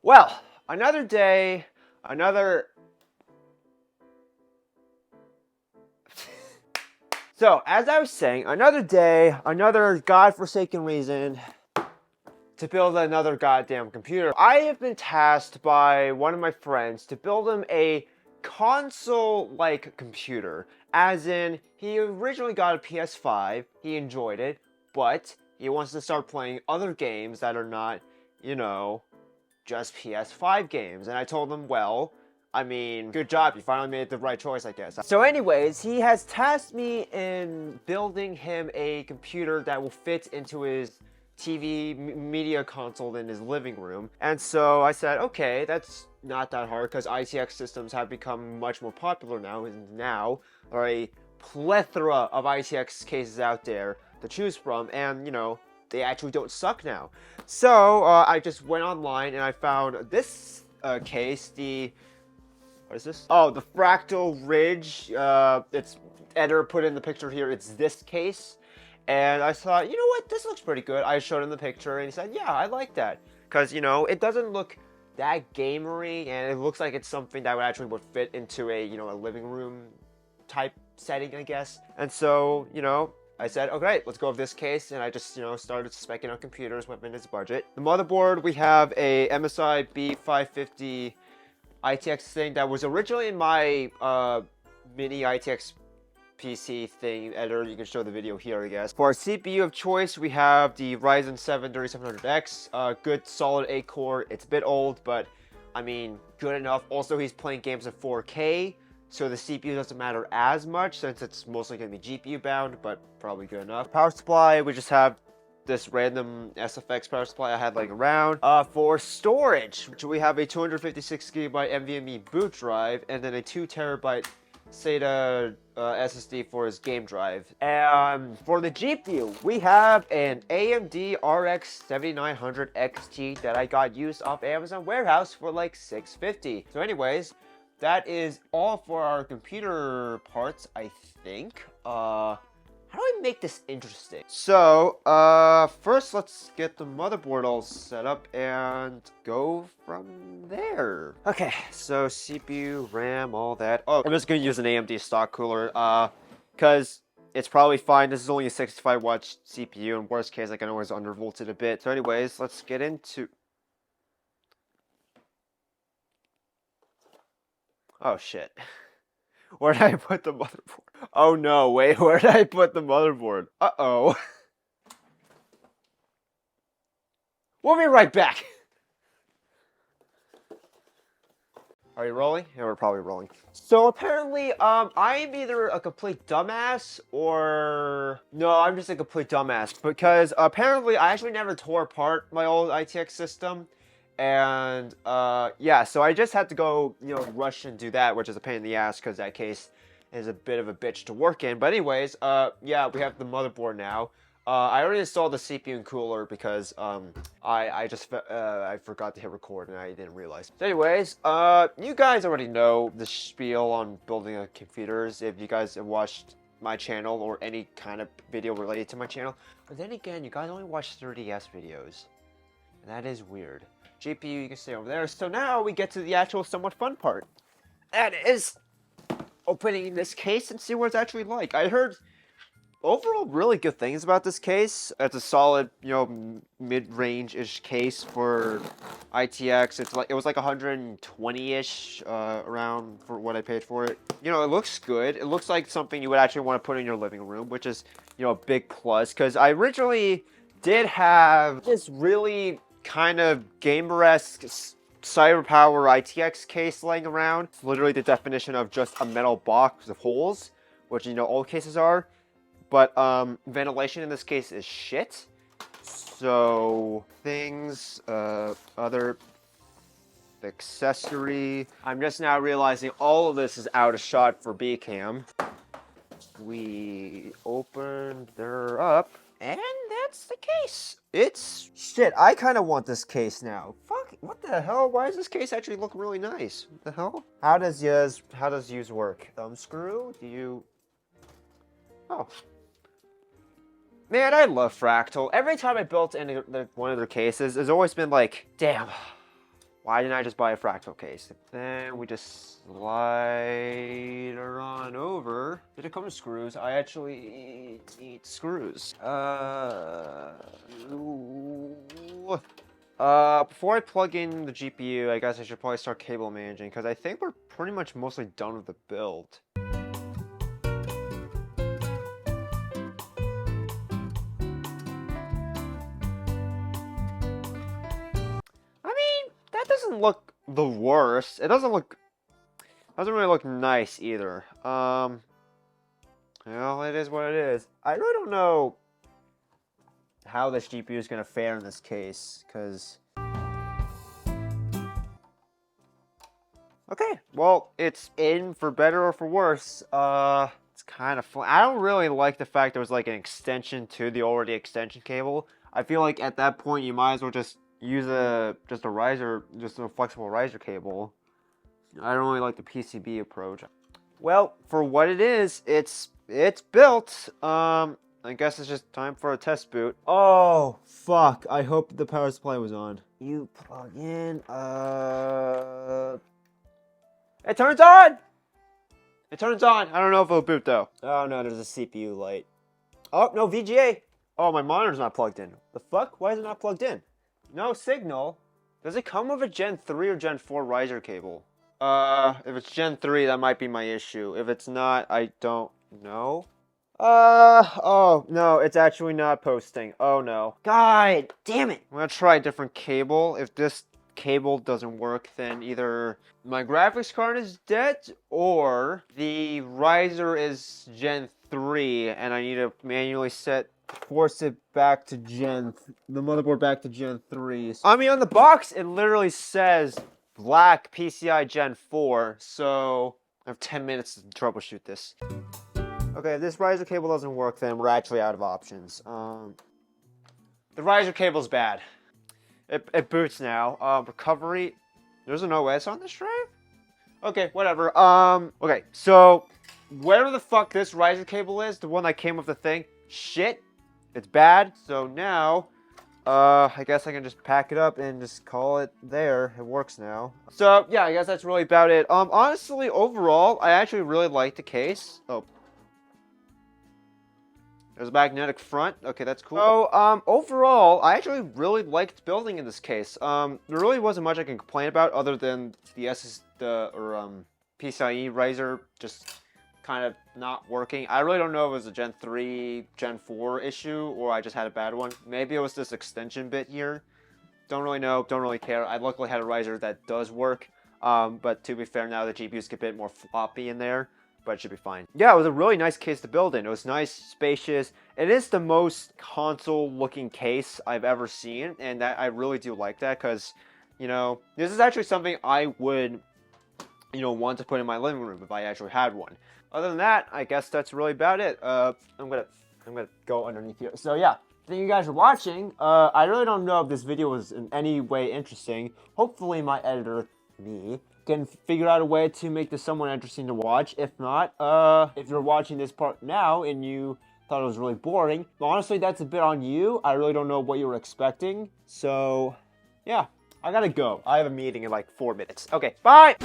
Well, another day, another... So, as I was saying, another day, another godforsaken reason to build another goddamn computer. I have been tasked by one of my friends to build him a console-like computer. As in, he originally got a PS5, he enjoyed it, but he wants to start playing other games that are not, you know, just PS5 games. And I told him, well, I mean, good job, you finally made the right choice, I guess. So anyways, he has tasked me in building him a computer that will fit into his TV media console in his living room. And so I said, okay, that's not that hard because ITX systems have become much more popular now, and now there are a plethora of ITX cases out there to choose from, and you know, they actually don't suck now. So I just went online and I found this case, what is this? Oh, the Fractal Ridge. It's editor put in the picture here. It's this case. And I thought, you know what, this looks pretty good. I showed him the picture and he said, yeah, I like that. Because, you know, it doesn't look that gamery and it looks like it's something that would fit into a, you know, a living room type setting, I guess. And so, you know, I said, okay, let's go with this case. And I just, you know, started speccing out computers within its budget. The motherboard, we have a MSI B550 ITX thing that was originally in my mini ITX PC thing editor. You can show the video here, I guess. For our CPU of choice, we have the Ryzen 7 3700X. Good, solid 8-core. It's a bit old, but I mean, good enough. Also, he's playing games at 4K, so the CPU doesn't matter as much since it's mostly going to be GPU bound, but probably good enough. Power supply, we just have this random SFX power supply I had laying around. For storage, we have a 256GB NVMe boot drive, and then a 2TB SATA SSD for his game drive. And for the GPU, we have an AMD RX 7900 XT that I got used off Amazon Warehouse for like $650. So anyways, that is all for our computer parts, I think. How do I make this interesting? So, first let's get the motherboard all set up and go from there. Okay, so CPU, RAM, all that. Oh, I'm just gonna use an AMD stock cooler, because it's probably fine. This is only a 65-watt CPU. In worst case, I can always undervolt it a bit. So anyways, let's get into... Oh, shit. Where did I put the motherboard? Oh no, wait, where did I put the motherboard? Uh-oh. We'll be right back. Are you rolling? Yeah, we're probably rolling. So apparently, I am either a complete dumbass or... No, I'm just a complete dumbass because apparently I actually never tore apart my old ITX system. And, yeah, so I just had to go, you know, rush and do that, which is a pain in the ass because that case is a bit of a bitch to work in. But anyways, yeah, we have the motherboard now. I already installed the CPU and cooler because, I forgot to hit record and I didn't realize. So anyways, you guys already know the spiel on building a computers if you guys have watched my channel or any kind of video related to my channel. But then again, you guys only watch 3DS videos. And that is weird. GPU, you can stay over there. So now we get to the actual somewhat fun part. That is opening this case and see what it's actually like. I heard overall really good things about this case. It's a solid, you know, mid-range-ish case for ITX. It was like 120-ish around for what I paid for it. You know, it looks good. It looks like something you would actually want to put in your living room, which is, you know, a big plus. Because I originally did have this really kind of gamer-esque CyberPower ITX case laying around. It's literally the definition of just a metal box of holes, which, you know, all cases are. But ventilation in this case is shit. So things, other accessory. I'm just now realizing all of this is out of shot for Bcam. We opened her up. And that's the case. It's... Shit, I kind of want this case now. Fuck, what the hell? Why does this case actually look really nice? What the hell? How does use work? Thumb screw? Do you... Oh. Man, I love Fractal. Every time I built any one of their cases, it's always been like, damn, Why didn't I just buy a fractal case? Then we just slide her on over. Did it come with screws? I actually need screws. Before I plug in the GPU, I guess I should probably start cable managing, because I think we're pretty much mostly done with the build. That doesn't look the worst. It doesn't really look nice either. Well, it is what it is. I really don't know how this GPU is gonna fare in this case, because... Okay, well, it's in for better or for worse. It's kind of fun. I don't really like the fact there was like an extension to the already extension cable. I feel like at that point you might as well just use a flexible riser cable. I don't really like the PCB approach. Well, for what it is, it's built. I guess it's just time for a test boot. Oh fuck! I hope the power supply was on. You plug in. It turns on. It turns on. I don't know if it'll boot though. Oh no, there's a CPU light. Oh no, VGA. Oh, my monitor's not plugged in. The fuck? Why is it not plugged in? No signal. Does it come with a Gen 3 or Gen 4 riser cable? If it's Gen 3, that might be my issue. If it's not, I don't know. Oh, no, it's actually not posting. Oh, no. God damn it. I'm gonna try a different cable. If this cable doesn't work, then either my graphics card is dead, or the riser is Gen 3, and I need to manually force it back to the motherboard back to Gen 3. I mean, on the box, it literally says black PCI Gen 4, so I have 10 minutes to troubleshoot this. Okay, if this riser cable doesn't work, then we're actually out of options. The riser cable's bad. It boots now. Recovery, there's an OS on this drive? Okay, whatever. Okay, so whatever the fuck this riser cable is, the one that came with the thing, shit. It's bad, so now, I guess I can just pack it up and just call it there. It works now. So, yeah, I guess that's really about it. Honestly, overall, I actually really like the case. Oh. There's a magnetic front. Okay, that's cool. So, overall, I actually really liked building in this case. There really wasn't much I can complain about other than the PCIe riser just kind of not working. I really don't know if it was a Gen 3, Gen 4 issue, or I just had a bad one. Maybe it was this extension bit here. Don't really know, don't really care. I luckily had a riser that does work, but to be fair, now the GPU's a bit more floppy in there, but it should be fine. Yeah, it was a really nice case to build in. It was nice, spacious. It is the most console-looking case I've ever seen, and that I really do like that, because, you know, this is actually something I would, you know, want to put in my living room if I actually had one. Other than that, I guess that's really about it. I'm gonna go underneath here. So yeah, thank you guys for watching. I really don't know if this video was in any way interesting. Hopefully my editor, me, can figure out a way to make this somewhat interesting to watch. If not, if you're watching this part now and you thought it was really boring, honestly, that's a bit on you. I really don't know what you were expecting. So yeah, I gotta go. I have a meeting in like 4 minutes. Okay, bye!